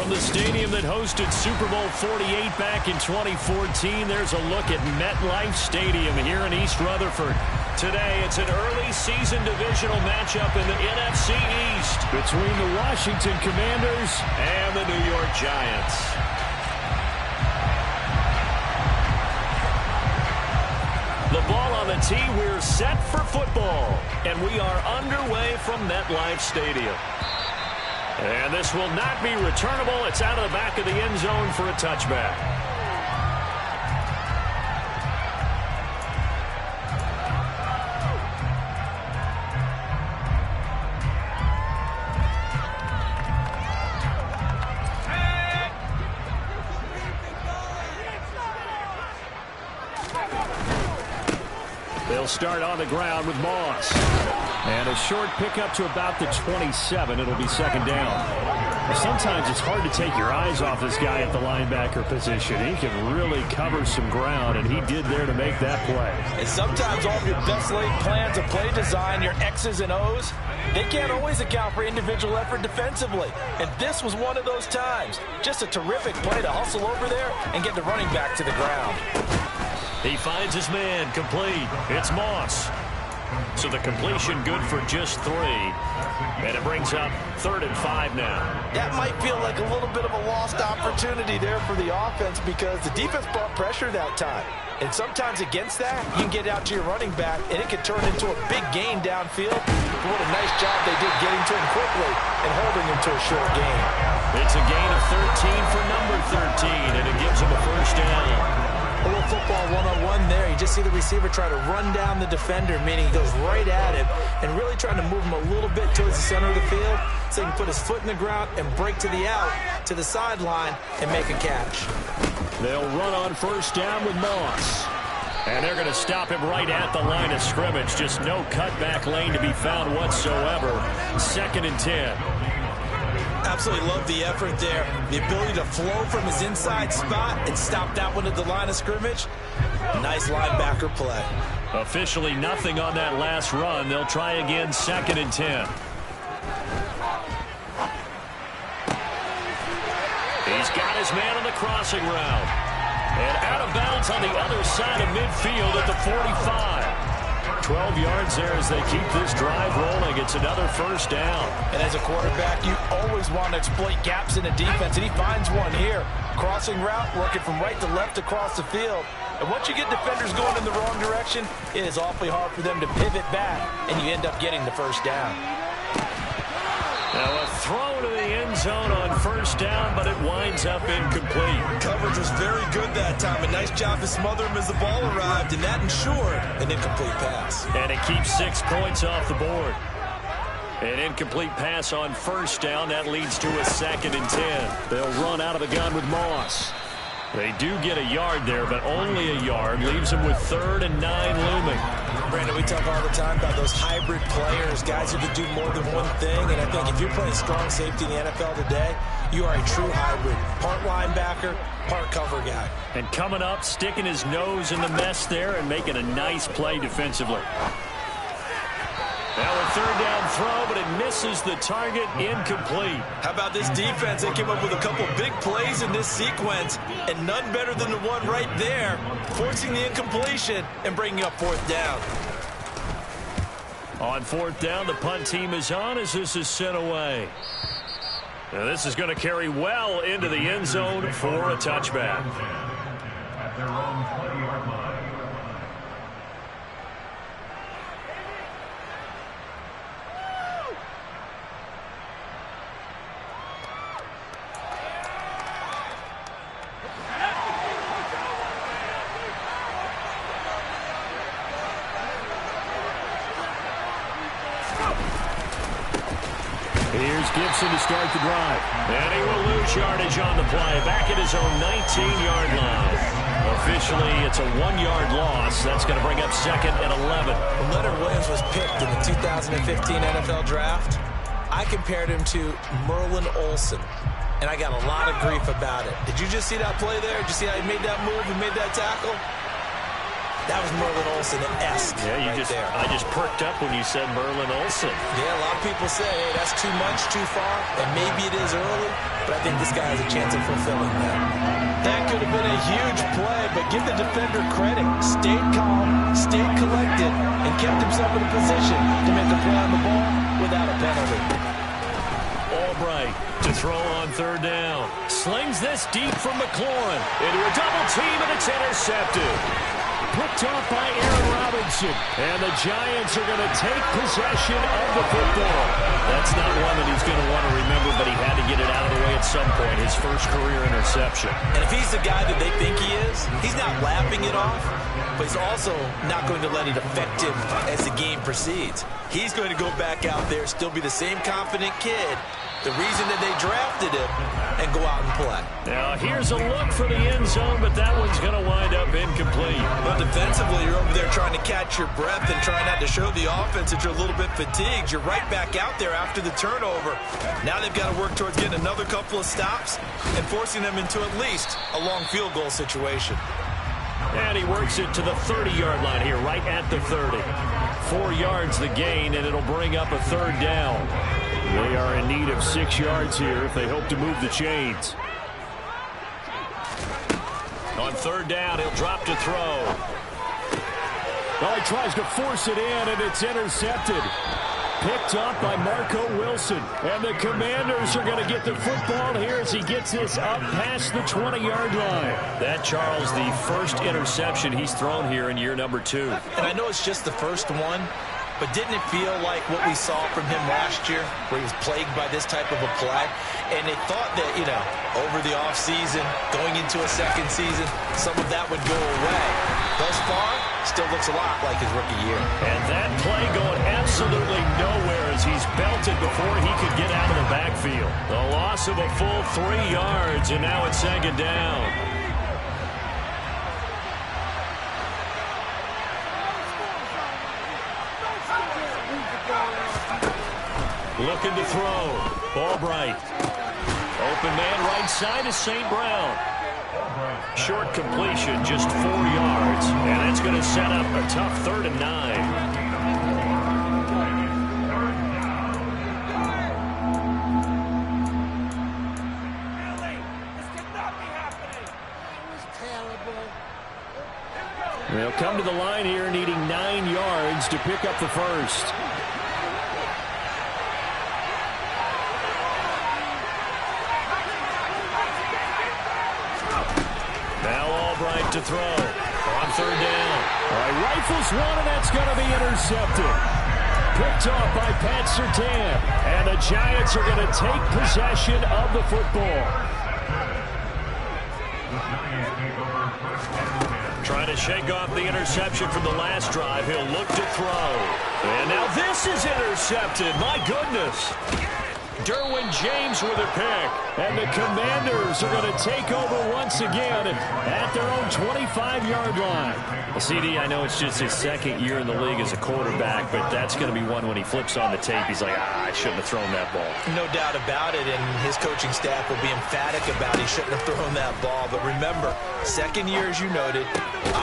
From the stadium that hosted Super Bowl 48 back in 2014, there's a look at MetLife Stadium here in East Rutherford. Today, it's an early season divisional matchup in the NFC East between the Washington Commanders and the New York Giants. The ball on the tee, we're set for football, and we are underway from MetLife Stadium. And this will not be returnable. It's out of the back of the end zone for a touchback. They'll start on the ground with Moss. And a short pickup to about the 27. It'll be second down. Sometimes it's hard to take your eyes off this guy at the linebacker position. He can really cover some ground, and he did there to make that play. And sometimes all of your best laid plans of play design, your X's and O's, they can't always account for individual effort defensively. And this was one of those times. Just a terrific play to hustle over there and get the running back to the ground. He finds his man, complete. It's Moss. So the completion good for just 3. And it brings up 3rd and 5 now. That might feel like a little bit of a lost opportunity there for the offense because the defense brought pressure that time. And sometimes against that, you can get out to your running back, and it can turn into a big gain downfield. But what a nice job they did getting to him quickly and holding him to a short gain. It's a gain of 13 for number 13, and it gives him a first down. A little football 101 there. You just see the receiver try to run down the defender, meaning he goes right at him and really trying to move him a little bit towards the center of the field so he can put his foot in the ground and break to the out, to the sideline, and make a catch. They'll run on first down with Moss. And they're going to stop him right at the line of scrimmage. Just no cutback lane to be found whatsoever. 2nd and 10. Absolutely love the effort there. The ability to flow from his inside spot and stop that one at the line of scrimmage. Nice linebacker play. Officially nothing on that last run. They'll try again, 2nd and 10. He's got his man on the crossing route. And out of bounds on the other side of midfield at the 45. 12 yards there as they keep this drive rolling. It's another first down. And as a quarterback, you always want to exploit gaps in a defense, and he finds one here. Crossing route, working from right to left across the field. And once you get defenders going in the wrong direction, it is awfully hard for them to pivot back, and you end up getting the first down. Now a throw to the end zone on first down, but it winds up incomplete. Coverage was very good that time. A nice job to smother him as the ball arrived, and that ensured an incomplete pass. And it keeps 6 points off the board. An incomplete pass on first down. That leads to a 2nd and 10. They'll run out of the gun with Moss. They do get a yard there, but only a yard. Leaves them with 3rd and 9 looming. Brandon, we talk all the time about those hybrid players, guys who can do more than one thing. And I think if you're playing strong safety in the NFL today, you are a true hybrid. Part linebacker, part cover guy. And coming up, sticking his nose in the mess there and making a nice play defensively. Now a 3rd down throw, but it misses the target, incomplete. How about this defense? They came up with a couple big plays in this sequence, and none better than the one right there, forcing the incompletion and bringing up 4th down. On 4th down, the punt team is on as this is sent away. Now this is going to carry well into the end zone for a touchback. At their own 20-yard line. Here's Gibson to start the drive. And he will lose yardage on the play. Back at his own 19-yard line. Officially, it's a 1-yard loss. That's going to bring up 2nd and 11. When Leonard Williams was picked in the 2015 NFL Draft, I compared him to Merlin Olsen, and I got a lot of grief about it. Did you just see that play there? Did you see how he made that move and made that tackle? That was Merlin Olsen-esque. Yeah, I just perked up when you said Merlin Olsen. Yeah, a lot of people say, hey, that's too much, too far, and maybe it is early, but I think this guy has a chance of fulfilling that. That could have been a huge play, but give the defender credit. Stayed calm, stayed collected, and kept himself in a position to make the play on the ball without a penalty. Albright to throw on third down. Slings this deep from McLaurin into a double team, and it's intercepted. Picked off by Aaron Robinson. And the Giants are going to take possession of the football. That's not one that he's going to want to remember, but he had to get it out of the way at some point. His first career interception. And if he's the guy that they think he is, he's not laughing it off, but he's also not going to let it affect him as the game proceeds. He's going to go back out there, still be the same confident kid, the reason that they drafted him, and go out and play. Now here's a look for the end zone, but that one's going to wind up incomplete. But defensively, you're over there trying to catch your breath and trying not to show the offense that you're a little bit fatigued. You're right back out there after the turnover. Now they've got to work towards getting another couple of stops and forcing them into at least a long field goal situation. And he works it to the 30-yard line here, right at the 30. 4 yards the gain, and it'll bring up a third down. They are in need of 6 yards here if they hope to move the chains. On third down, he'll drop to throw. Well, he tries to force it in, and it's intercepted. Picked up by Marco Wilson. And the Commanders are going to get the football here as he gets this up past the 20-yard line. That, Charles, the first interception he's thrown here in year number 2. And I know it's just the first one, but didn't it feel like what we saw from him last year, where he was plagued by this type of a play? And they thought that, over the offseason, going into a second season, some of that would go away. Thus far, still looks a lot like his rookie year. And that play going absolutely nowhere as he's belted before he could get out of the backfield. The loss of a full 3 yards, and now it's second down. Looking to throw. Albright. Open man right side is St. Brown. Short completion, just 4 yards. And that's going to set up a tough 3rd and 9. They'll come to the line here needing 9 yards to pick up the first. To throw on third down. All right, rifles one, and that's going to be intercepted. Picked off by Pat Surtain. And the Giants are going to take possession of the football. Trying to shake off the interception from the last drive. He'll look to throw. And now this is intercepted. My goodness. Derwin James with a pick. And the Commanders are going to take over once again at their own 25-yard line. Well, CD, I know it's just his second year in the league as a quarterback, but that's going to be one when he flips on the tape. He's like, I shouldn't have thrown that ball. No doubt about it, and his coaching staff will be emphatic about he shouldn't have thrown that ball. But remember, second year, as you noted,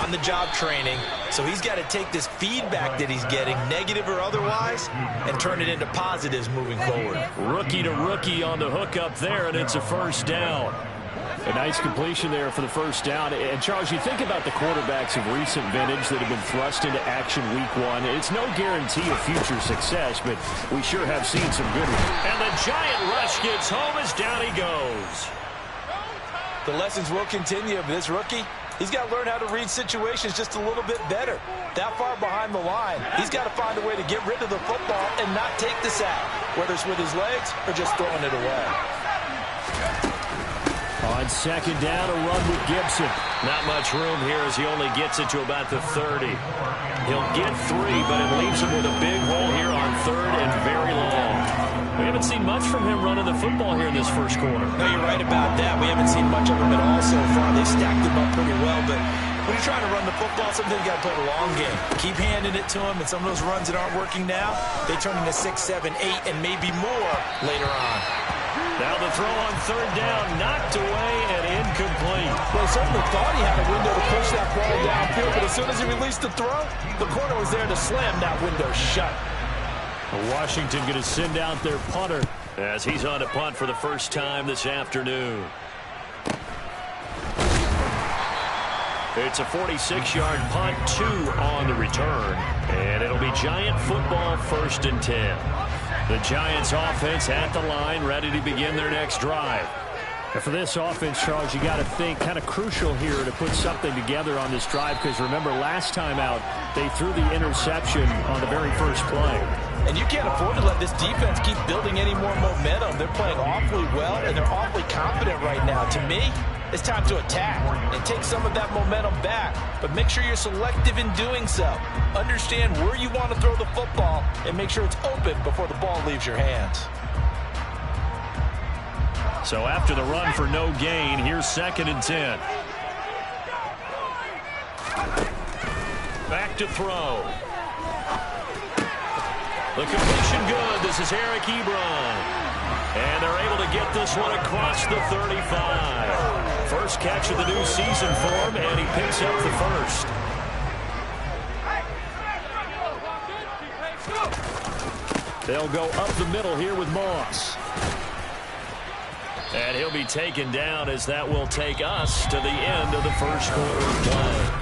on-the-job training. So he's got to take this feedback that he's getting, negative or otherwise, and turn it into positives moving forward. Rookie to rookie on the hook up there, and it's a first down. A nice completion there for the first down. And, Charles, you think about the quarterbacks of recent vintage that have been thrust into action week 1. It's no guarantee of future success, but we sure have seen some good ones. And the giant rush gets home as down he goes. The lessons will continue of this rookie. He's got to learn how to read situations just a little bit better. That far behind the line, he's got to find a way to get rid of the football and not take the sack, whether it's with his legs or just throwing it away. On second down, a run with Gibson. Not much room here as he only gets it to about the 30. He'll get 3, but it leaves him with a big hole here on third and very long. We haven't seen much from him running the football here in this first quarter. No, you're right about that. We haven't seen much of him at all so far. They stacked him up pretty well, but when you're trying to run the football, sometimes you got to play the long game. Keep handing it to him, and some of those runs that aren't working now, they turn into 6, 7, 8, and maybe more later on. Now the throw on third down, knocked away and incomplete. Well, he certainly thought he had a window to push that ball downfield, but as soon as he released the throw, the corner was there to slam that window shut. Washington going to send out their punter as he's on a punt for the first time this afternoon. It's a 46-yard punt, 2 on the return, and it'll be Giant football, 1st and 10. The Giants offense at the line, ready to begin their next drive. And for this offense, Charles, you got to think kind of crucial here to put something together on this drive, because remember last time out they threw the interception on the very first play. And you can't afford to let this defense keep building any more momentum. They're playing awfully well, and they're awfully confident right now. To me, it's time to attack and take some of that momentum back. But make sure you're selective in doing so. Understand where you want to throw the football and make sure it's open before the ball leaves your hands. So after the run for no gain, here's 2nd and 10. Back to throw. The completion good. This is Eric Ebron. And they're able to get this one across the 35. First catch of the new season for him, and he picks up the first. They'll go up the middle here with Moss. And he'll be taken down as that will take us to the end of the first quarter of play.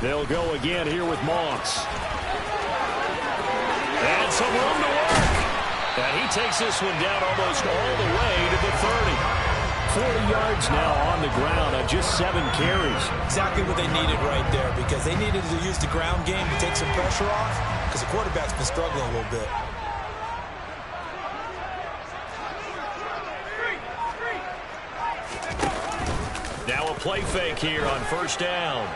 They'll go again here with Moss. And some room to work. And he takes this one down almost all the way to the 30. 40 yards now on the ground on just 7 carries. Exactly what they needed right there, because they needed to use the ground game to take some pressure off, because the quarterback's been struggling a little bit. Now a play fake here on first down.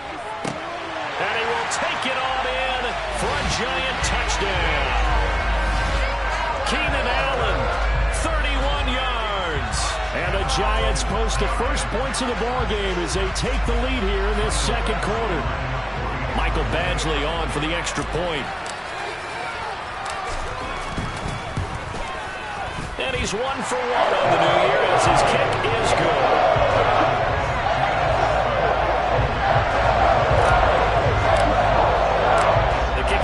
And he will take it on in for a Giant touchdown. Keenan Allen, 31 yards. And the Giants post the first points of the ball game as they take the lead here in this second quarter. Michael Badgley on for the extra point. And he's 1 for 1 on the new year as his kick is good.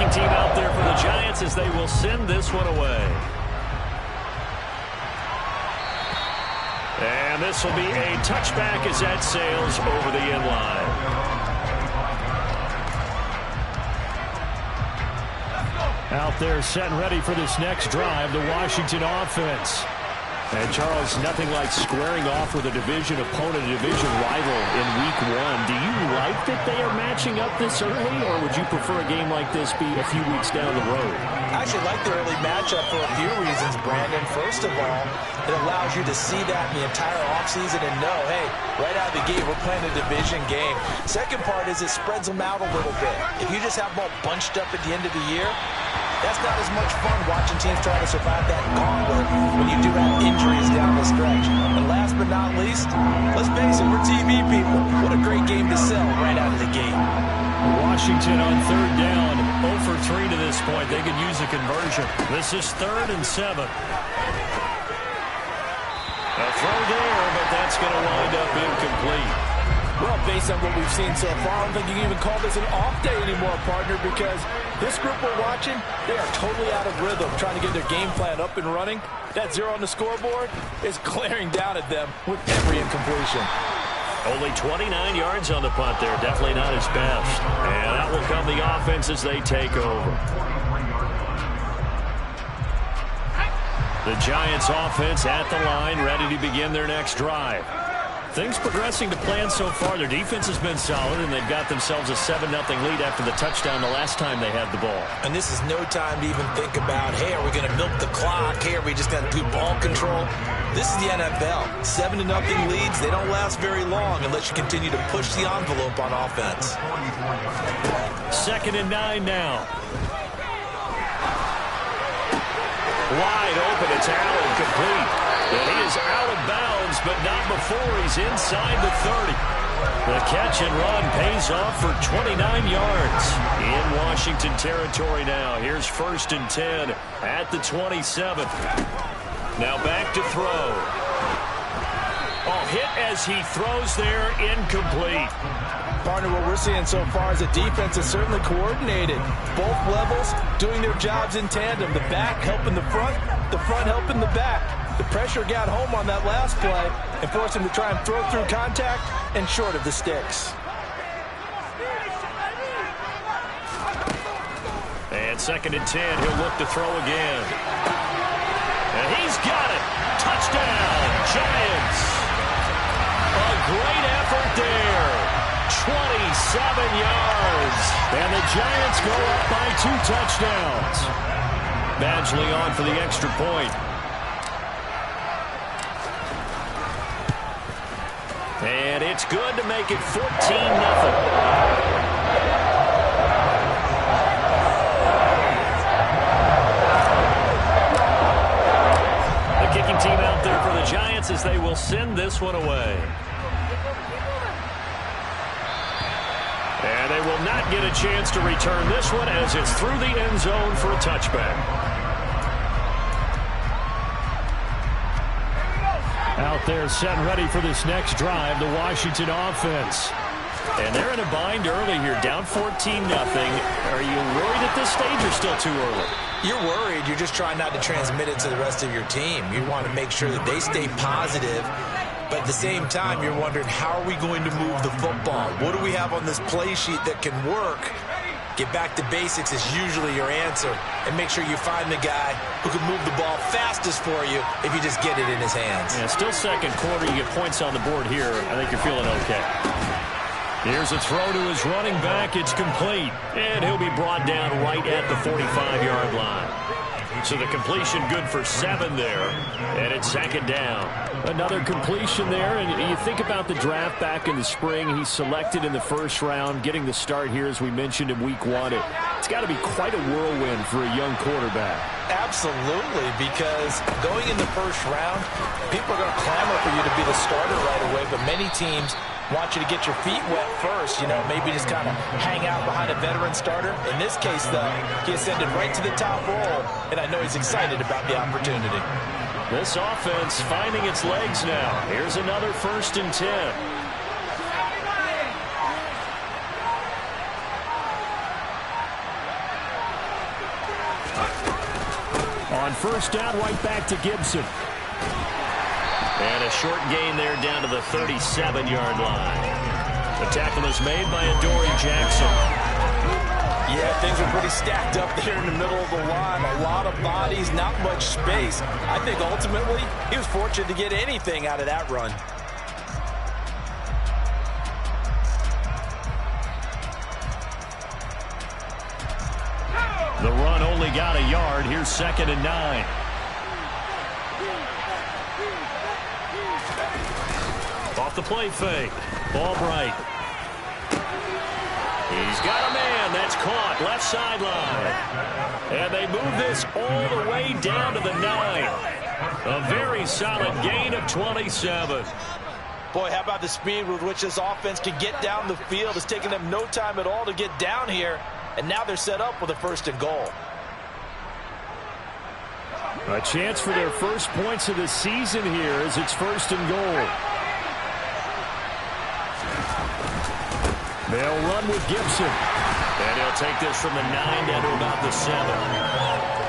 Team out there for the Giants as they will send this one away. And this will be a touchback as that sails over the end line. Out there set and ready for this next drive, the Washington offense. And, Charles, nothing like squaring off with a division opponent, a division rival in Week 1. Do you like that they are matching up this early, or would you prefer a game like this be a few weeks down the road? I actually like the early matchup for a few reasons, Brandon. First of all, it allows you to see that in the entire offseason and know, hey, right out of the gate, we're playing a division game. Second part is it spreads them out a little bit. If you just have them all bunched up at the end of the year, that's not as much fun watching teams try to survive that gauntlet when you do have injuries down the stretch. And last but not least, let's face it, we're TV people. What a great game to sell right out of the gate. Washington on third down. 0 for 3 to this point. They could use a conversion. This is 3rd and 7. A throw there, but that's going to wind up incomplete. Well, based on what we've seen so far, I don't think you can even call this an off day anymore, partner, because this group we're watching, they are totally out of rhythm, trying to get their game plan up and running. That 0 on the scoreboard is glaring down at them with every incompletion. Only 29 yards on the punt there. Definitely not his best. And out will come the offense as they take over. The Giants offense at the line, ready to begin their next drive. Things progressing to plan so far. Their defense has been solid, and they've got themselves a 7-0 lead after the touchdown the last time they had the ball. And this is no time to even think about, hey, are we going to milk the clock? Hey, are we just going to do ball control? This is the NFL. 7-0 leads, they don't last very long unless you continue to push the envelope on offense. 2nd and 9 now. Wide open, it's Allen complete. And he is out of bounds, but not before he's inside the 30. The catch and run pays off for 29 yards. In Washington territory now. Here's 1st and 10 at the 27. Now back to throw. Oh, hit as he throws there, incomplete. Partner, what we're seeing so far is the defense is certainly coordinated. Both levels doing their jobs in tandem. The back helping the front helping the back. The pressure got home on that last play and forced him to try and throw through contact and short of the sticks. And 2nd and 10, he'll look to throw again. And he's got it. Touchdown, Giants. A great effort there. 27 yards. And the Giants go up by 2 touchdowns. Badgley on for the extra point. And it's good to make it 14-0. Kicking team out there for the Giants as they will send this one away. And they will not get a chance to return this one as it's through the end zone for a touchback. Out there set and ready for this next drive, the Washington offense. And they're in a bind early here, down 14-0. Are you worried at this stage or still too early? You're worried. You're just trying not to transmit it to the rest of your team. You want to make sure that they stay positive. But at the same time, you're wondering, how are we going to move the football? What do we have on this play sheet that can work? Get back to basics is usually your answer. And make sure you find the guy who can move the ball fastest for you if you just get it in his hands. Yeah, still second quarter. You get points on the board here. I think you're feeling okay. Here's a throw to his running back. It's complete. And he'll be brought down right at the 45-yard line. So the completion good for 7 there. And it's 2nd down. Another completion there. And you think about the draft back in the spring. He's selected in the 1st round, getting the start here, as we mentioned, in week 1. It's got to be quite a whirlwind for a young quarterback. Absolutely, because going in the 1st round, people are going to clamor for you to be the starter right away, but many teams want you to get your feet wet first, maybe just kind of hang out behind a veteran starter. In this case, though, he ascended right to the top role, and I know he's excited about the opportunity. This offense finding its legs now. Here's another 1st and 10. On 1st down, right back to Gibson. And a short gain there down to the 37-yard line. The tackle is made by Adoree Jackson. Yeah, things are pretty stacked up there in the middle of the line. A lot of bodies, not much space. I think ultimately he was fortunate to get anything out of that run. The run only got a yard. Here's 2nd and 9. Off the play fake. Albright. He's got a man. That's caught. Left sideline. And they move this all the way down to the 9. A very solid gain of 27. Boy, how about the speed with which this offense can get down the field? It's taken them no time at all to get down here. And now they're set up with a 1st and goal. A chance for their first points of the season here as it's 1st and goal. They'll run with Gibson. And he'll take this from the 9 down to about the 7.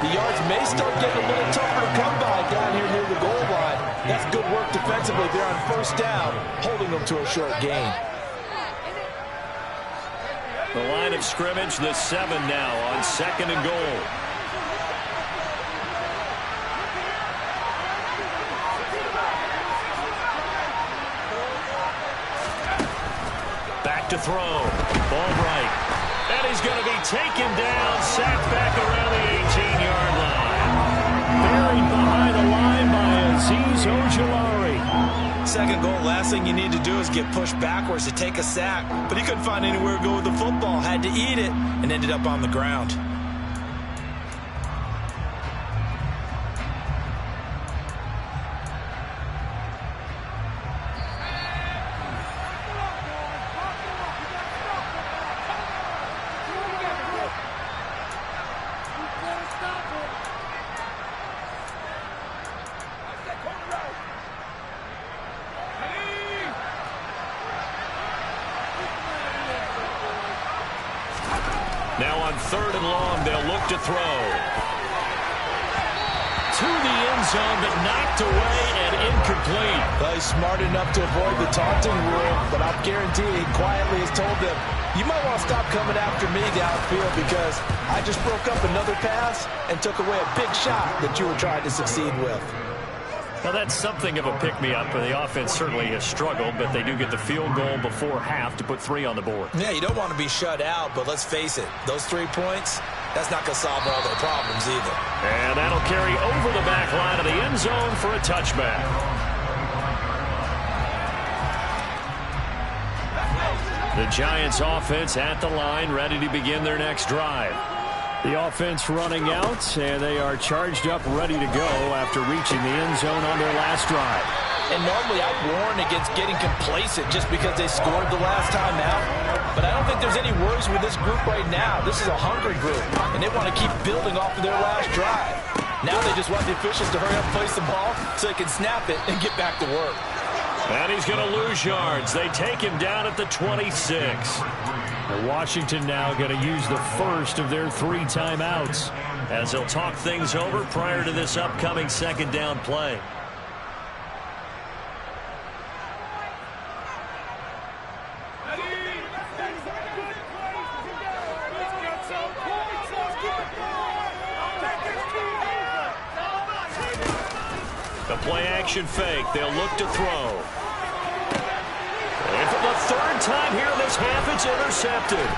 The yards may start getting a little tougher to come by down here near the goal line. That's good work defensively there on 1st down, holding them to a short gain. The line of scrimmage, the 7 now on 2nd and goal. Back to throw. Albright. And he's going to be taken down, sacked back around the 18-yard line. Buried behind the line by Azeez Ojulari. 2nd goal, last thing you need to do is get pushed backwards to take a sack. But he couldn't find anywhere to go with the football, had to eat it, and ended up on the ground. On 3rd and long, they'll look to throw. To the end zone, but knocked away and incomplete. Well, he's smart enough to avoid the taunting rule, but I'll guarantee he quietly has told them, you might want to stop coming after me downfield because I just broke up another pass and took away a big shot that you were trying to succeed with. Now, that's something of a pick-me-up. The offense certainly has struggled, but they do get the field goal before half to put 3 on the board. Yeah, you don't want to be shut out, but let's face it, those 3 points, that's not going to solve all their problems either. And that'll carry over the back line of the end zone for a touchback. The Giants offense at the line, ready to begin their next drive. The offense running out, and they are charged up, ready to go after reaching the end zone on their last drive. And normally I'd warn against getting complacent just because they scored the last time out. But I don't think there's any worries with this group right now. This is a hungry group, and they want to keep building off of their last drive. Now they just want the officials to hurry up, place the ball, so they can snap it and get back to work. And he's going to lose yards. They take him down at the 26. And Washington now going to use the first of their 3 timeouts, as they'll talk things over prior to this upcoming 2nd down play. The play-action fake. They'll look to throw. And for the 3rd time here in this half, it's intercepted.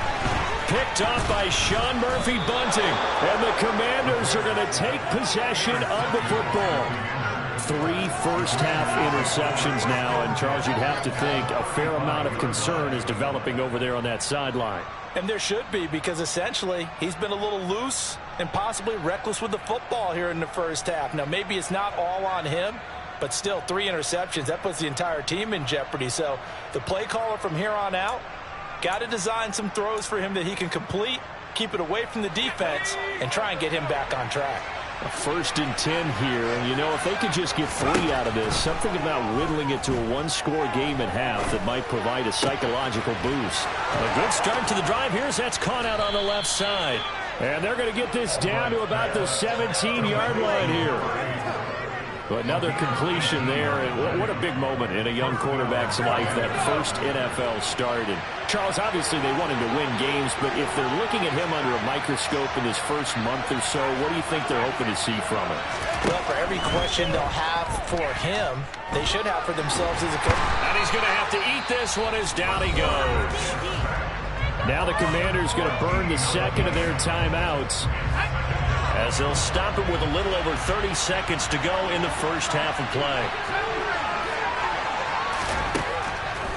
Picked off by Sean Murphy-Bunting. And the Commanders are going to take possession of the football. 3 first-half interceptions now. And, Charles, you'd have to think a fair amount of concern is developing over there on that sideline. And there should be, because essentially he's been a little loose and possibly reckless with the football here in the first half. Now, maybe it's not all on him, but still 3 interceptions. That puts the entire team in jeopardy. So the play caller from here on out got to design some throws for him that he can complete, keep it away from the defense, and try and get him back on track. A 1st and 10 here, and you know, if they could just get 3 out of this, something about whittling it to a 1-score game at half that might provide a psychological boost. A good start to the drive here as that's caught out on the left side. And they're going to get this down to about the 17-yard line here. Another completion there, and what a big moment in a young quarterback's life, that first NFL start. And Charles, obviously they want him to win games, but if they're looking at him under a microscope in his first month or so, what do you think they're hoping to see from him? Well, for every question they'll have for him, they should have for themselves as a coach. And he's going to have to eat this one as down he goes. Now the Commanders going to burn the 2nd of their timeouts, as they'll stop it with a little over 30 seconds to go in the first half of play.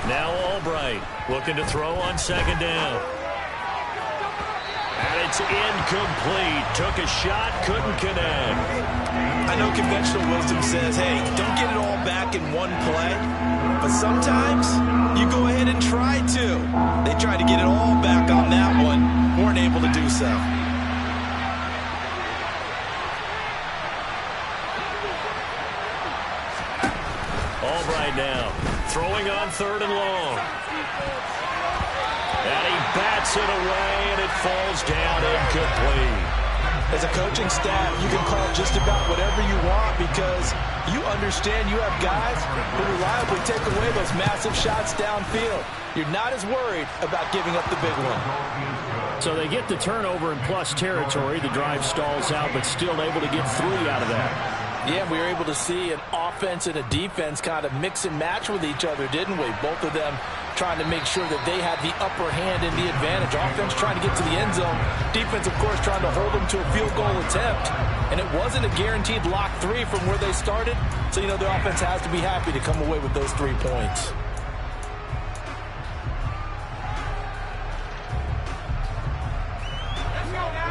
Now Albright looking to throw on 2nd down. And it's incomplete. Took a shot, couldn't connect. I know conventional wisdom says, hey, don't get it all back in one play. But sometimes you go ahead and try to. They tried to get it all back on that one. Weren't able to do so. Albright now throwing on 3rd and long. And he bats it away, and it falls down incomplete. As a coaching staff, you can call just about whatever you want because you understand you have guys who reliably take away those massive shots downfield. You're not as worried about giving up the big one. So they get the turnover in plus territory. The drive stalls out, but still able to get 3 out of that. Yeah, we were able to see an offense and a defense kind of mix and match with each other, didn't we? Both of them trying to make sure that they had the upper hand and the advantage. Offense trying to get to the end zone. Defense, of course, trying to hold them to a field goal attempt. And it wasn't a guaranteed lock 3 from where they started. So, you know, the offense has to be happy to come away with those 3 points.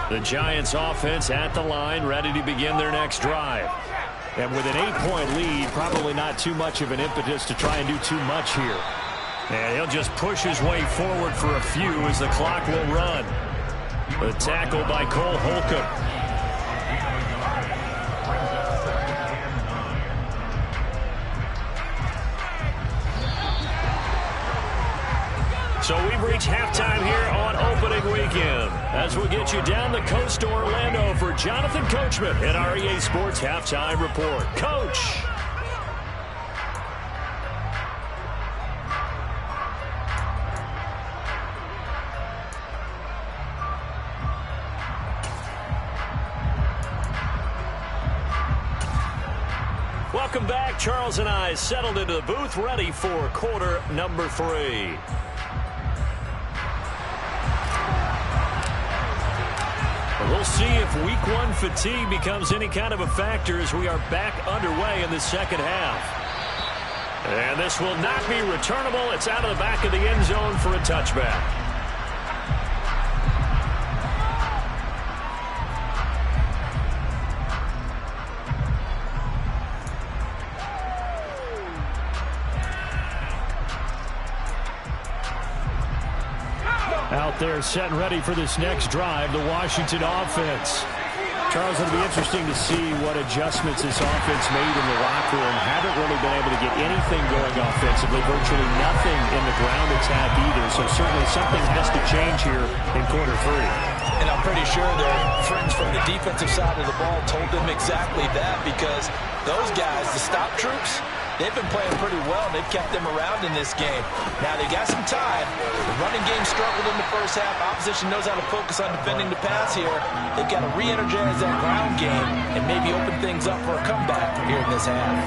The Giants offense at the line, ready to begin their next drive. And with an 8-point lead, probably not too much of an impetus to try and do too much here. And he'll just push his way forward for a few as the clock will run. The tackle by Cole Holcomb. So we've reached halftime here on opening weekend as we'll get you down the coast to Orlando for Jonathan Coachman at our EA Sports Halftime Report. Coach. Welcome back. Charles and I settled into the booth, ready for quarter number 3. We'll see if week 1 fatigue becomes any kind of a factor as we are back underway in the second half. And this will not be returnable. It's out of the back of the end zone for a touchback. Out there set and ready for this next drive, the Washington offense. Charles, it'll be interesting to see what adjustments this offense made in the locker room. Haven't really been able to get anything going offensively, virtually nothing in the ground attack either. So certainly something has to change here in quarter 3. And I'm pretty sure their friends from the defensive side of the ball told them exactly that, because those guys, the stop troops, they've been playing pretty well. They've kept them around in this game. Now, they got some time. The running game struggled in the first half. Opposition knows how to focus on defending the pass here. They've got to re-energize that ground game and maybe open things up for a comeback here in this half.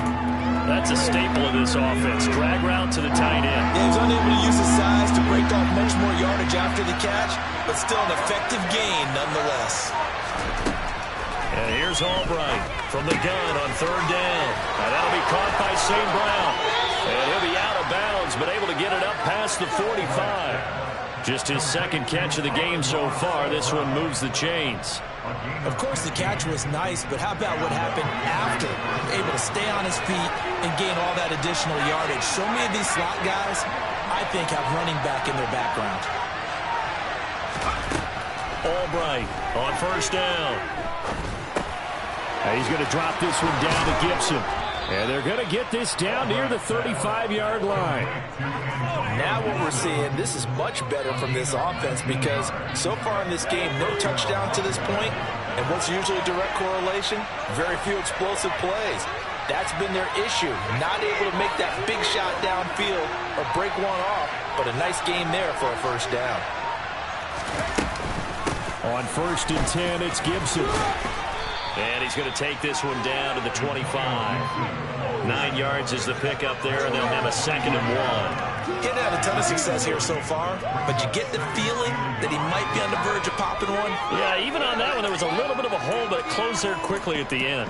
That's a staple of this offense. Drag route to the tight end. Yeah, he was unable to use his size to break off much more yardage after the catch, but still an effective gain nonetheless. And here's Albright from the gun on 3rd down. And that'll be caught by St. Brown. And he'll be out of bounds, but able to get it up past the 45. Just his second catch of the game so far. This one moves the chains. Of course, the catch was nice, but how about what happened after? Able to stay on his feet and gain all that additional yardage. So many of these slot guys, I think, have running back in their background. Albright on 1st down. He's going to drop this one down to Gibson. And they're going to get this down near the 35-yard line. Now what we're seeing, this is much better from this offense, because so far in this game, no touchdown to this point. And what's usually a direct correlation? Very few explosive plays. That's been their issue. Not able to make that big shot downfield or break one off, but a nice game there for a 1st down. On 1st and 10, it's Gibson. And he's going to take this one down to the 25. 9 yards is the pickup there, and they'll have a 2nd and 1. He hadn't had a ton of success here so far, but you get the feeling that he might be on the verge of popping one. Yeah, even on that one, there was a little bit of a hole, but it closed there quickly at the end.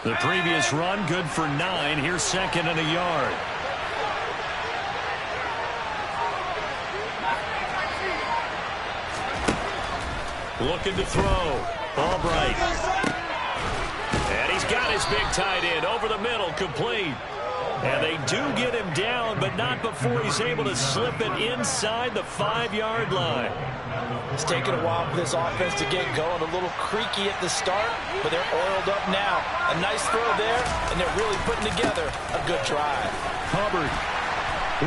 The previous run, good for 9. Here's 2nd and a yard. Looking to throw. Albright. And he's got his big tight end over the middle, complete. And they do get him down, but not before he's able to slip it inside the 5-yard line. It's taken a while for this offense to get going. A little creaky at the start, but they're oiled up now. A nice throw there, and they're really putting together a good drive. Hubbard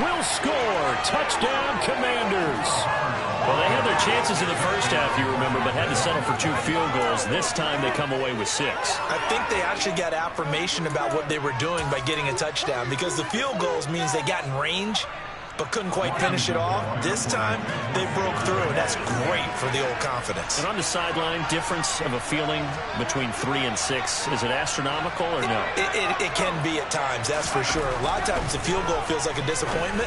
will score. Touchdown, Commanders. Well, they had their chances in the first half, you remember, but had to settle for 2 field goals. This time they come away with 6. I think they actually got affirmation about what they were doing by getting a touchdown, because the field goals means they got in range but couldn't quite finish it off. This time they broke through, and that's great for the old confidence. And on the sideline, difference of a feeling between 3 and 6, is it astronomical or no? It can be at times, that's for sure. A lot of times the field goal feels like a disappointment.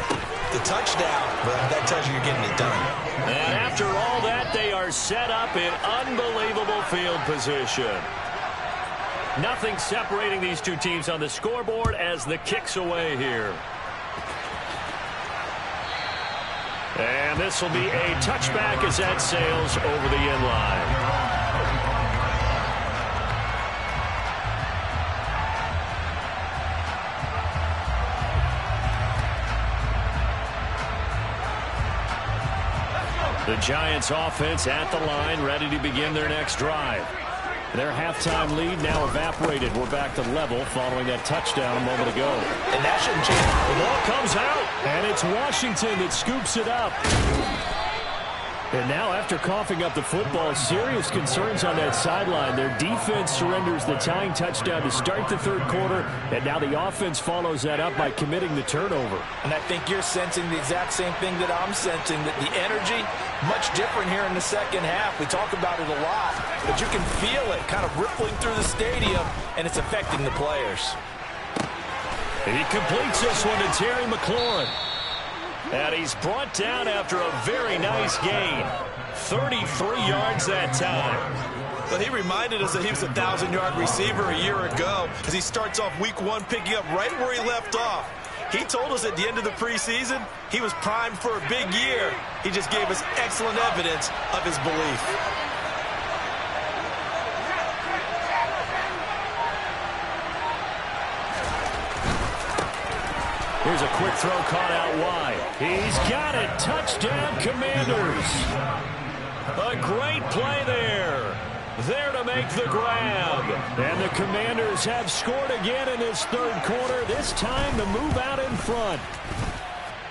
The touchdown, well, that tells you you're getting it done. And after all that, they are set up in unbelievable field position. Nothing separating these two teams on the scoreboard as the kick's away here. And this will be a touchback as that sails over the end line. The Giants offense at the line, ready to begin their next drive. Their halftime lead now evaporated. We're back to level following that touchdown a moment ago. And that shouldn't change. The ball comes out, and it's Washington that scoops it up. And now, after coughing up the football, serious concerns on that sideline. Their defense surrenders the tying touchdown to start the third quarter, and now the offense follows that up by committing the turnover. And I think you're sensing the exact same thing that I'm sensing, that the energy, much different here in the second half. We talk about it a lot, but you can feel it kind of rippling through the stadium, and it's affecting the players. And he completes this one to Terry McLaurin. And he's brought down after a very nice gain. 33 yards that time. Well, he reminded us that he was a 1,000-yard receiver a year ago as he starts off week 1 picking up right where he left off. He told us at the end of the preseason he was primed for a big year. He just gave us excellent evidence of his belief. Here's a quick throw caught out wide. He's got it. Touchdown, Commanders. A great play there. There to make the grab. And the Commanders have scored again in this third quarter. This time to move out in front.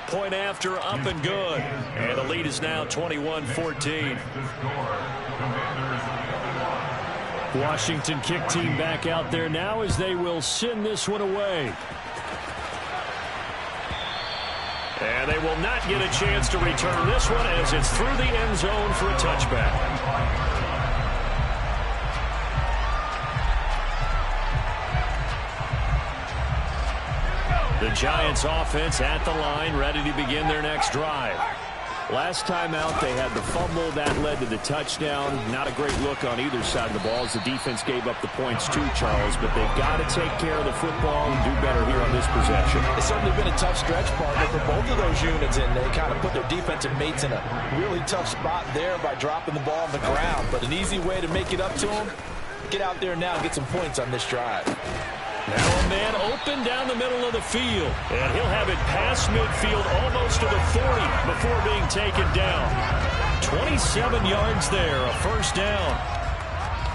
Point after, up and good. And the lead is now 21-14. Washington kick team back out there now as they will send this one away. And they will not get a chance to return this one as it's through the end zone for a touchback. The Giants offense at the line, ready to begin their next drive. Last time out, they had the fumble that led to the touchdown. Not a great look on either side of the ball as the defense gave up the points too, Charles. But they've got to take care of the football and do better here on this possession. It's certainly been a tough stretch, partner, for both of those units, and they kind of put their defensive mates in a really tough spot there by dropping the ball on the ground. But an easy way to make it up to them, get out there now and get some points on this drive. Now a man open down the middle of the field. And he'll have it past midfield almost to the 40 before being taken down. 27 yards there, a first down.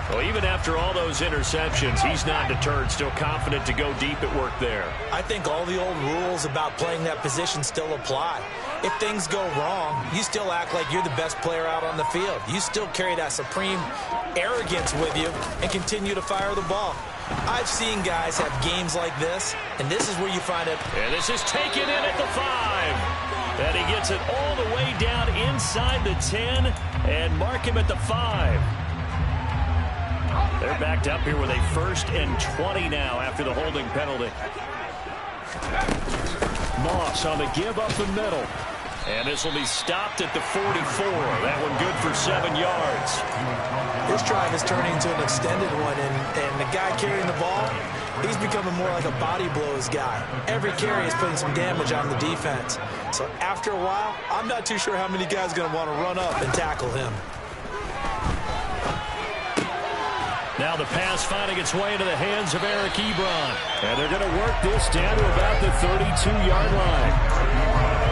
Well, even after all those interceptions, he's not deterred, still confident to go deep at work there. I think all the old rules about playing that position still apply. If things go wrong, you still act like you're the best player out on the field. You still carry that supreme arrogance with you and continue to fire the ball. I've seen guys have games like this, and this is where you find it. And this is taken in at the 5. And he gets it all the way down inside the 10 and mark him at the 5. They're backed up here with a 1st and 20 now after the holding penalty. Moss on the give up the middle. And this will be stopped at the 44. That one good for 7 yards. This drive is turning into an extended one, and the guy carrying the ball, he's becoming more like a body blows guy. Every carry is putting some damage on the defense. So after a while, I'm not too sure how many guys are going to want to run up and tackle him. Now the pass finding its way into the hands of Eric Ebron. And they're going to work this down to about the 32-yard line.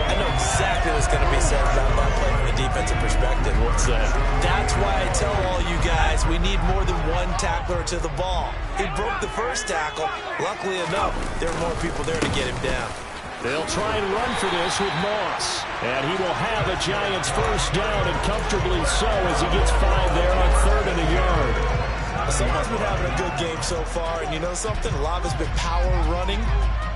I know exactly what's going to be said about that play from the defensive perspective. What's that? That's why I tell all you guys we need more than one tackler to the ball. He broke the first tackle. Luckily enough, there were more people there to get him down. They'll try and run for this with Moss. And he will have a Giants first down, and comfortably so as he gets 5 there on 3rd and a yard. Someone's been having a good game so far, and you know something? A lot of it's been power running.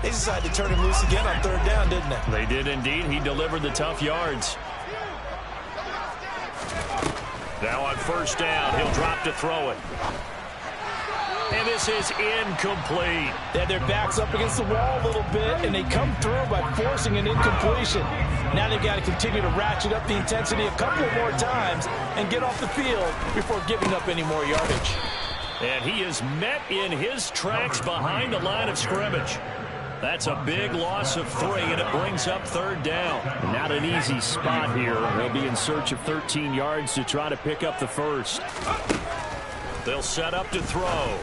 They decided to turn him loose again on 3rd down, didn't they? They did indeed. He delivered the tough yards. Now on 1st down, he'll drop to throw it. And this is incomplete. They had their backs up against the wall a little bit, and they come through by forcing an incompletion. Now they've got to continue to ratchet up the intensity a couple of more times and get off the field before giving up any more yardage. And he is met in his tracks behind the line of scrimmage. That's a big loss of 3, and it brings up 3rd down. Not an easy spot here. They'll be in search of 13 yards to try to pick up the first. They'll set up to throw.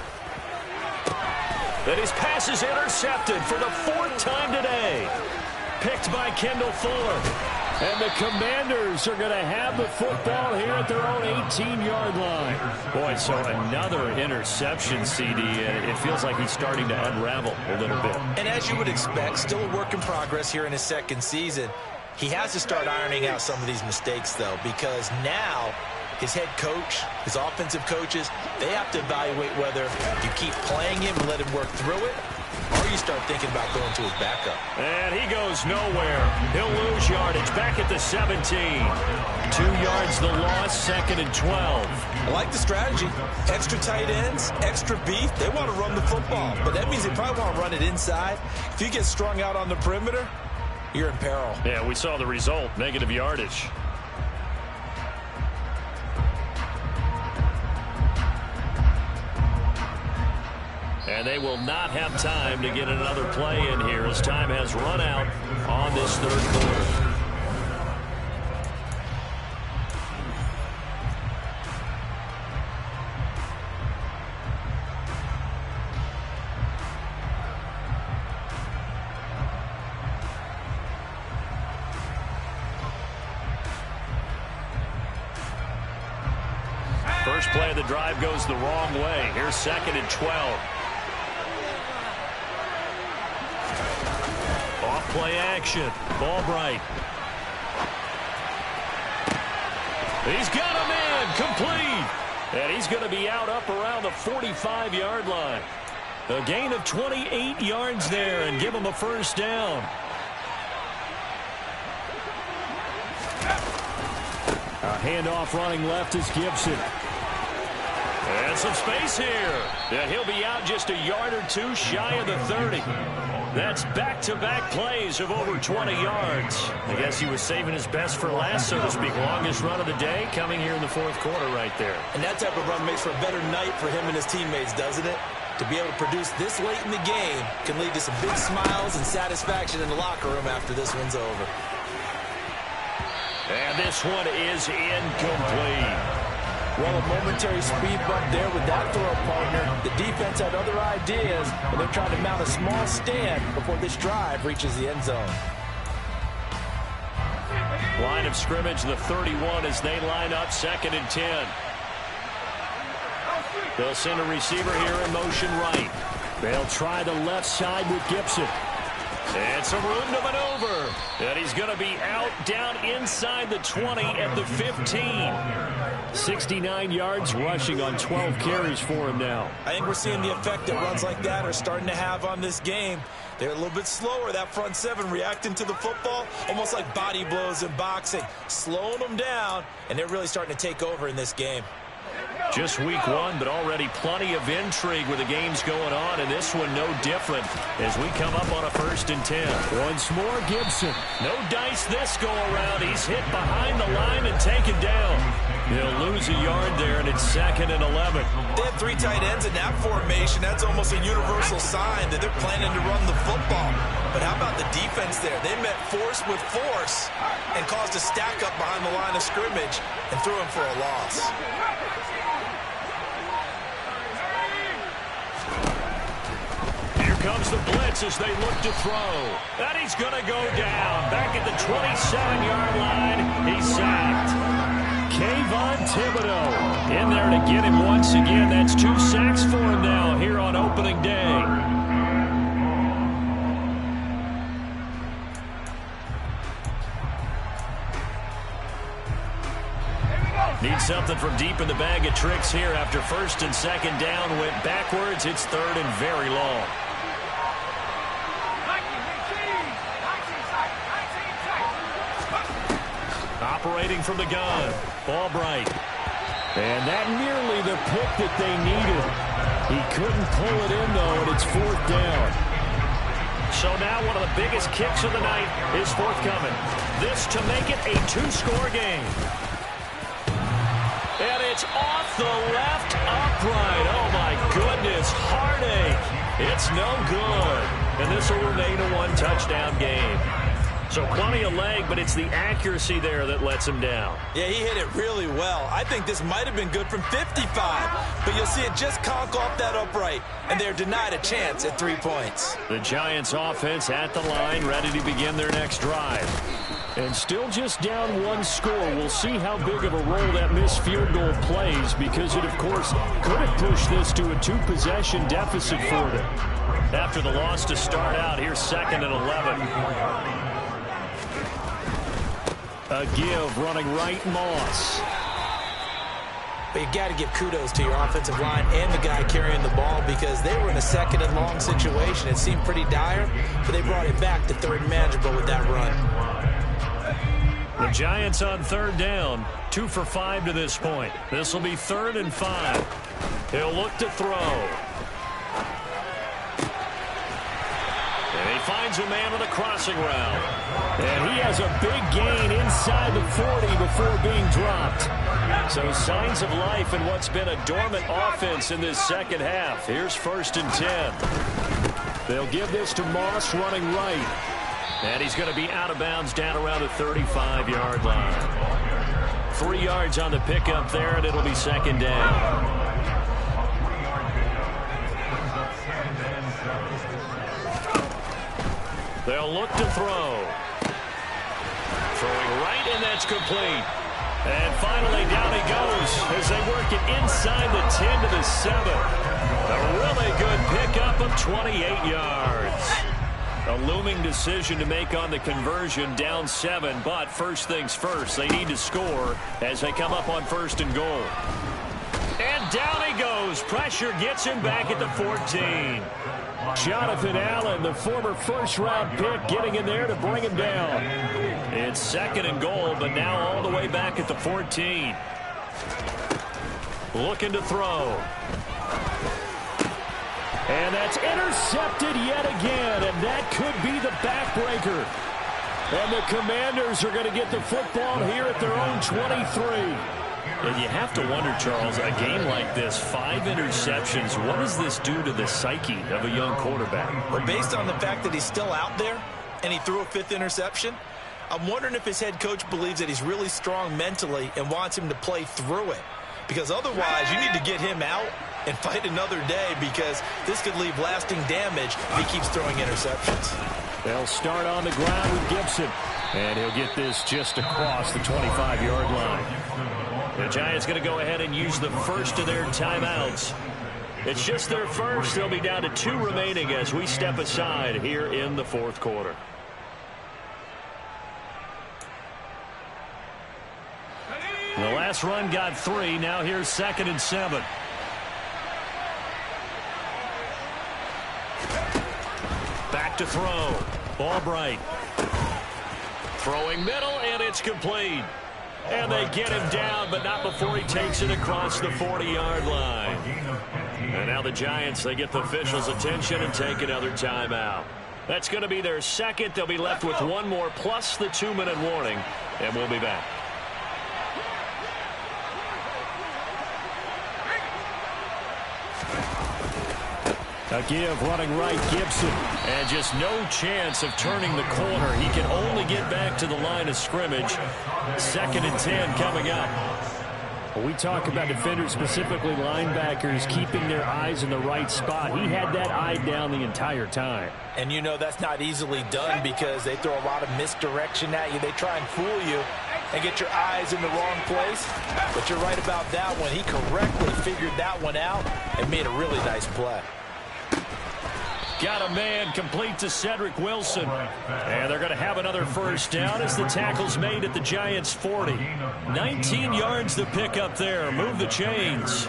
And his pass is intercepted for the 4th time today. Picked by Kendall Fuller. And the Commanders are going to have the football here at their own 18-yard line. Boy, so another interception, CD. It feels like he's starting to unravel a little bit. And as you would expect, still a work in progress here in his second season. He has to start ironing out some of these mistakes, though, because now his head coach, his offensive coaches, they have to evaluate whether you keep playing him and let him work through it, or you start thinking about going to his backup. And he goes nowhere. He'll lose yardage back at the 17. 2 yards the loss, 2nd and 12. I like the strategy. Extra tight ends, extra beef. They want to run the football, but that means they probably want to run it inside. If you get strung out on the perimeter, you're in peril. Yeah, we saw the result, negative yardage. And they will not have time to get another play in here as time has run out on this third quarter. First play of the drive goes the wrong way. Here's 2nd and 12. Off-play action. Ball bright. He's got a man complete. And he's going to be out up around the 45-yard line. A gain of 28 yards there and give him a first down. A handoff running left is Gibson. And some space here. And he'll be out just a yard or two shy of the 30. That's back-to-back plays of over 20 yards. I guess he was saving his best for last, so to speak. Longest run of the day coming here in the fourth quarter right there. And that type of run makes for a better night for him and his teammates, doesn't it? To be able to produce this late in the game can lead to some big smiles and satisfaction in the locker room after this one's over. And this one is incomplete. Well, a momentary speed bump there with that throw partner. The defense had other ideas, and they're trying to mount a small stand before this drive reaches the end zone. Line of scrimmage, the 31 as they line up 2nd and 10. They'll send a receiver here in motion right. They'll try the left side with Gibson. And some room to maneuver. And he's going to be out down inside the 20 at the 15. 69 yards rushing on 12 carries for him now. I think we're seeing the effect that runs like that are starting to have on this game. They're a little bit slower, that front seven, reacting to the football, almost like body blows in boxing, slowing them down, and they're really starting to take over in this game. Just week one, but already plenty of intrigue with the games going on, and this one no different as we come up on a 1st and 10. Once more, Gibson. No dice this go around. He's hit behind the line and taken down. He'll lose a yard there, and it's 2nd and 11. They have 3 tight ends in that formation. That's almost a universal sign that they're planning to run the football. But how about the defense there? They met force with force and caused a stack up behind the line of scrimmage and threw him for a loss. Comes the blitz as they look to throw. And he's going to go down. Back at the 27-yard line. He's sacked. Kayvon Thibodeau in there to get him once again. That's 2 sacks for him now here on opening day. Need something from deep in the bag of tricks here after 1st and 2nd down. Went backwards. It's 3rd and very long. Operating from the gun. Ball bright. And that nearly the pick that they needed. He couldn't pull it in, though, and it's 4th down. So now one of the biggest kicks of the night is forthcoming. This to make it a 2-score game. And it's off the left upright. Oh, my goodness. Heartache. It's no good. And this will remain a 1-touchdown game. So plenty of leg, but it's the accuracy there that lets him down. Yeah, he hit it really well. I think this might have been good from 55, but you'll see it just conk off that upright, and they're denied a chance at 3 points. The Giants offense at the line, ready to begin their next drive. And still just down one score. We'll see how big of a role that missed field goal plays, because it, of course, could have pushed this to a two-possession deficit for them. After the loss to start out, here's 2nd and 11. A give running right, Moss. But you got to give kudos to your offensive line and the guy carrying the ball, because they were in a 2nd and long situation. It seemed pretty dire, but they brought it back to 3rd and manageable with that run. The Giants on 3rd down, 2 for 5 to this point. This will be 3rd and 5. He'll look to throw. And he finds a man on the crossing route. And he has a big gain inside the 40 before being dropped. So signs of life in what's been a dormant offense in this second half. Here's 1st and 10. They'll give this to Moss running right. And he's going to be out of bounds down around the 35-yard line. 3 yards on the pickup there, and it'll be 2nd down. They'll look to throw. Throwing right, and that's complete. And finally, down he goes as they work it inside the 10 to the 7. A really good pickup of 28 yards. A looming decision to make on the conversion, down 7, but first things first, they need to score as they come up on 1st and goal. And down he goes. Pressure gets him back at the 14. Jonathan Allen, the former first-round pick, getting in there to bring him down. It's 2nd and goal, but now all the way back at the 14. Looking to throw. And that's intercepted yet again, and that could be the backbreaker. And the Commanders are going to get the football here at their own 23. And you have to wonder, Charles, a game like this, 5 interceptions, what does this do to the psyche of a young quarterback? Well, based on the fact that he's still out there and he threw a 5th interception, I'm wondering if his head coach believes that he's really strong mentally and wants him to play through it. Because otherwise, you need to get him out and fight another day, because this could leave lasting damage if he keeps throwing interceptions. They'll start on the ground with Gibson. And he'll get this just across the 25-yard line. The Giants going to go ahead and use the first of their timeouts. It's just their first. They'll be down to 2 remaining as we step aside here in the 4th quarter. The last run got 3. Now here's 2nd and 7. Back to throw. Albright. Throwing middle, and it's complete. And they get him down, but not before he takes it across the 40-yard line. And now the Giants, they get the officials' attention and take another timeout. That's going to be their second. They'll be left with 1 more plus the 2-minute warning, and we'll be back. A give running right, Gibson. And just no chance of turning the corner. He can only get back to the line of scrimmage. 2nd and 10 coming up. When we talk about defenders, specifically linebackers, keeping their eyes in the right spot, he had that eye down the entire time. And you know that's not easily done, because they throw a lot of misdirection at you. They try and fool you and get your eyes in the wrong place. But you're right about that one. He correctly figured that one out and made a really nice play. Got a man complete to Cedric Wilson. And they're going to have another first down as the tackle's made at the Giants' 40. 19 yards to pick up there. Move the chains.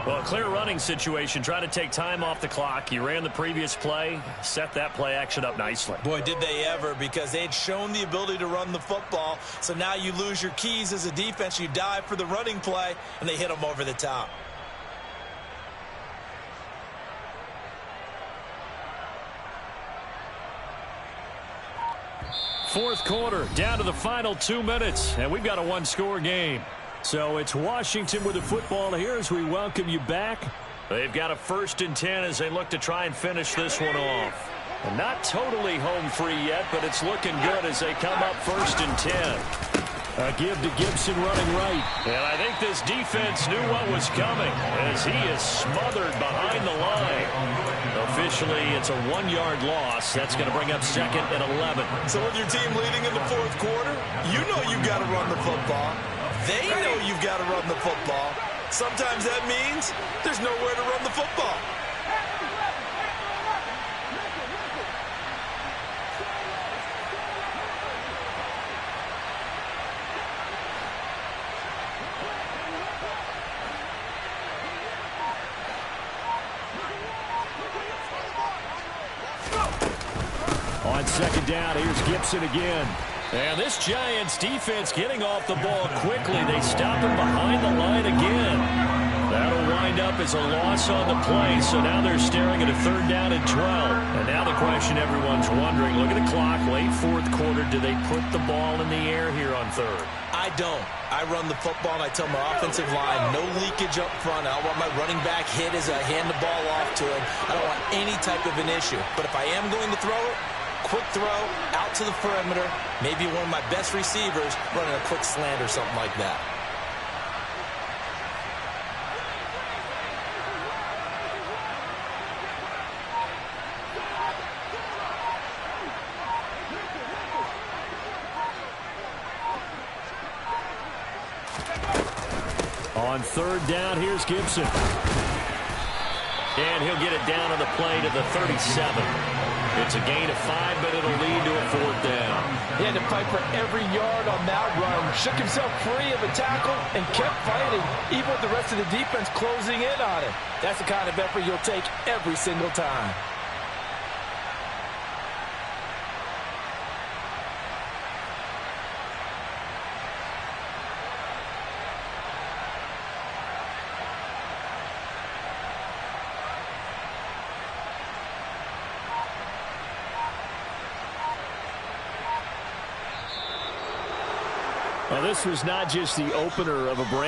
Well, a clear running situation. Try to take time off the clock. He ran the previous play. Set that play action up nicely. Boy, did they ever, because they had shown the ability to run the football. So now you lose your keys as a defense. You dive for the running play, and they hit them over the top. Fourth quarter, down to the final 2 minutes, and we've got a 1-score game. So it's Washington with the football here as we welcome you back. They've got a 1st and 10 as they look to try and finish this one off. And not totally home free yet, but it's looking good as they come up 1st and 10. A give to Gibson running right. And I think this defense knew what was coming as he is smothered behind the line. The officially it's a 1-yard loss. That's going to bring up 2nd and 11. So with your team leading in the fourth quarter, you know you've got to run the football. They know you've got to run the football. Sometimes that means there's nowhere to run the football. On 2nd down, here's Gibson again. And this Giants defense getting off the ball quickly. They stop him behind the line again. That'll wind up as a loss on the play. So now they're staring at a 3rd down and 12. And now the question everyone's wondering, look at the clock, late fourth quarter. Do they put the ball in the air here on 3rd? I don't. I run the football, and I tell my offensive line, no leakage up front. I don't want my running back hit as I hand the ball off to him. I don't want any type of an issue. But if I am going to throw it, quick throw, out to the perimeter, maybe one of my best receivers running a quick slant or something like that. On 3rd down, here's Gibson. And he'll get it down on the play to the 37. It's a gain of 5, but it'll lead to a 4th down. He had to fight for every yard on that run. Shook himself free of a tackle and kept fighting, even with the rest of the defense closing in on him. That's the kind of effort you'll take every single time. Well, this was not just the opener of a brand